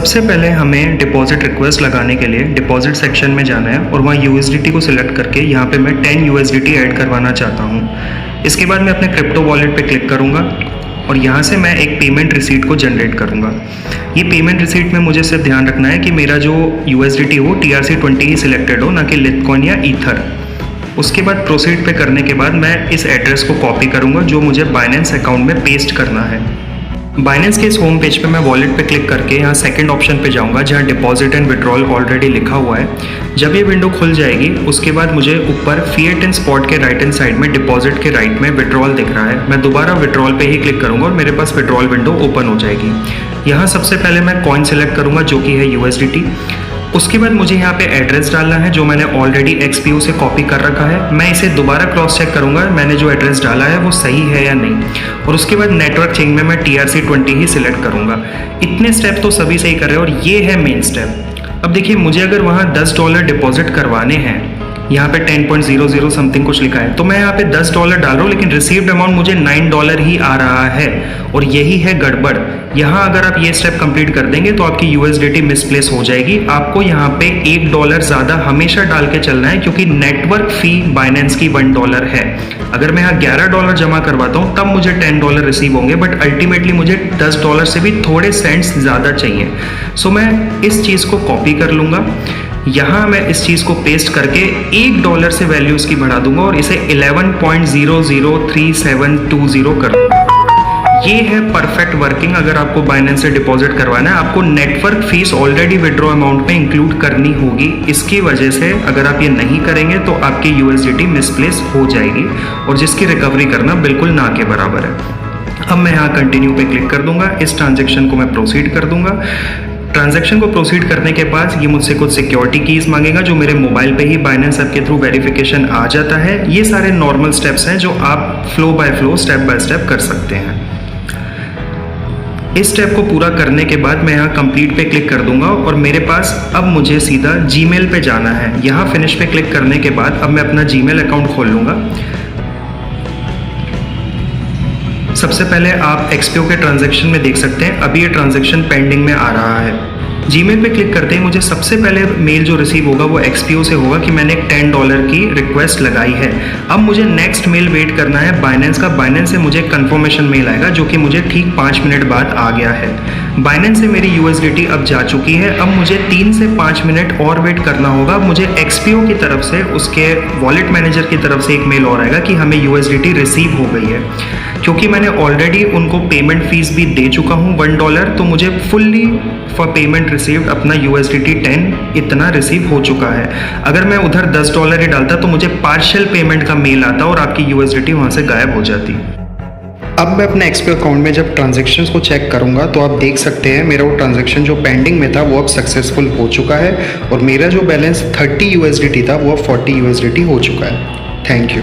सबसे पहले हमें डिपॉजिट रिक्वेस्ट लगाने के लिए डिपॉजिट सेक्शन में जाना है और वहाँ USDT को सिलेक्ट करके यहाँ पे मैं 10 USDT ऐड करवाना चाहता हूँ। इसके बाद मैं अपने क्रिप्टो वॉलेट पे क्लिक करूँगा और यहाँ से मैं एक पेमेंट रिसीट को जनरेट करूँगा। ये पेमेंट रिसीट में मुझे सिर्फ ध्यान रखना है कि मेरा जो USDT हो TRC20 ही सिलेक्टेड हो, ना कि लिटकॉइन या ईथर। उसके बाद प्रोसीड पे करने के बाद मैं इस एड्रेस को कॉपी करूँगा जो मुझे बाइनेंस अकाउंट में पेस्ट करना है। बाइनेंस के इस होम पेज पे मैं वॉलेट पे क्लिक करके यहाँ सेकंड ऑप्शन पे जाऊँगा जहाँ डिपॉजिट एंड विड्रॉल ऑलरेडी लिखा हुआ है। जब ये विंडो खुल जाएगी उसके बाद मुझे ऊपर फिएट एंड स्पॉट के राइट हैंड साइड में डिपॉजिट के राइट में विड्रॉल दिख रहा है। मैं दोबारा विड्रॉल पे ही क्लिक करूँगा और मेरे पास विड्रॉल विंडो ओपन हो जाएगी। यहाँ सबसे पहले मैं कॉइन सेलेक्ट करूँगा जो कि है USDT। उसके बाद मुझे यहाँ पे एड्रेस डालना है जो मैंने ऑलरेडी XPO से कॉपी कर रखा है। मैं इसे दोबारा क्रॉस चेक करूँगा मैंने जो एड्रेस डाला है वो सही है या नहीं। और उसके बाद नेटवर्क चेंज में मैं TRC20 ही सिलेक्ट करूँगा। इतने स्टेप तो सभी सही कर रहे हैं और ये है मेन स्टेप। अब देखिए मुझे अगर वहाँ $10 डिपॉजिट करवाने हैं, यहाँ पे 10.00 समथिंग कुछ लिखा है, तो मैं यहाँ पे $10 डाल रहा हूँ लेकिन रिसीव्ड अमाउंट मुझे $9 ही आ रहा है और यही है गड़बड़। यहाँ अगर आप ये स्टेप कंप्लीट कर देंगे तो आपकी USDT मिसप्लेस हो जाएगी। आपको यहाँ पे $1 ज़्यादा हमेशा डाल के चलना है क्योंकि नेटवर्क फ़ी बाइनेंस की $1 है। अगर मैं यहाँ $11 जमा करवाता हूँ तब मुझे $10 रिसीव होंगे, बट अल्टीमेटली मुझे $10 से भी थोड़े सेंट्स ज़्यादा चाहिए। सो मैं इस चीज़ को कॉपी कर लूँगा, यहाँ मैं इस चीज़ को पेस्ट करके $1 से वैल्यू इसकी बढ़ा दूंगा और इसे 11.003720 कर दूंगा। ये है परफेक्ट वर्किंग। अगर आपको बाइनेंस से डिपॉजिट करवाना है आपको network fees already withdraw amount में इंक्लूड करनी होगी। इसकी वजह से अगर आप ये नहीं करेंगे तो आपकी USDT मिसप्लेस हो जाएगी और जिसकी रिकवरी करना बिल्कुल ना के बराबर है। अब मैं यहाँ कंटिन्यू पे क्लिक कर दूंगा, इस ट्रांजेक्शन को मैं प्रोसीड कर दूंगा। ट्रांजैक्शन को प्रोसीड करने के बाद ये मुझसे कुछ सिक्योरिटी कीज़ मांगेगा जो मेरे मोबाइल पे ही बाइनेंस ऐप के थ्रू वेरिफिकेशन आ जाता है। ये सारे नॉर्मल स्टेप्स हैं जो आप flow bye flow step by step कर सकते हैं। इस स्टेप को पूरा करने के बाद मैं यहाँ कंप्लीट पे क्लिक कर दूंगा और मेरे पास अब मुझे सीधा जीमेल पे जाना है। यहाँ फिनिश पे क्लिक करने के बाद अब मैं अपना जीमेल अकाउंट खोल लूँगा। सबसे पहले आप XPO के ट्रांजैक्शन में देख सकते हैं अभी ये ट्रांजैक्शन पेंडिंग में आ रहा है। जीमेल पे क्लिक करते ही मुझे सबसे पहले मेल जो रिसीव होगा वो XPO से होगा कि मैंने एक $10 की रिक्वेस्ट लगाई है। अब मुझे नेक्स्ट मेल वेट करना है बाइनेंस का। बाइनेंस से मुझे कंफर्मेशन मेल आएगा जो कि मुझे ठीक 5 मिनट बाद आ गया है। बाइनेंस से मेरी USDT अब जा चुकी है। अब मुझे 3 से 5 मिनट और वेट करना होगा। मुझे XPO की तरफ से उसके वॉलेट मैनेजर की तरफ से एक मेल और आएगा कि हमें USDT रिसीव हो गई है। क्योंकि मैंने ऑलरेडी उनको पेमेंट फीस भी दे चुका हूँ $1, तो मुझे फुल्ली फॉर पेमेंट रिसीव्ड अपना USDT 10 इतना रिसीव हो चुका है। अगर मैं उधर $10 ही डालता तो मुझे पार्शियल पेमेंट का मेल आता और आपकी USDT वहाँ से गायब हो जाती। अब मैं अपने XPO अकाउंट में जब ट्रांजैक्शंस को चेक करूंगा तो आप देख सकते हैं मेरा वो ट्रांजैक्शन जो पेंडिंग में था वो अब सक्सेसफुल हो चुका है और मेरा जो बैलेंस 30 USDT था वो अब 40 USDT हो चुका है। Thank you.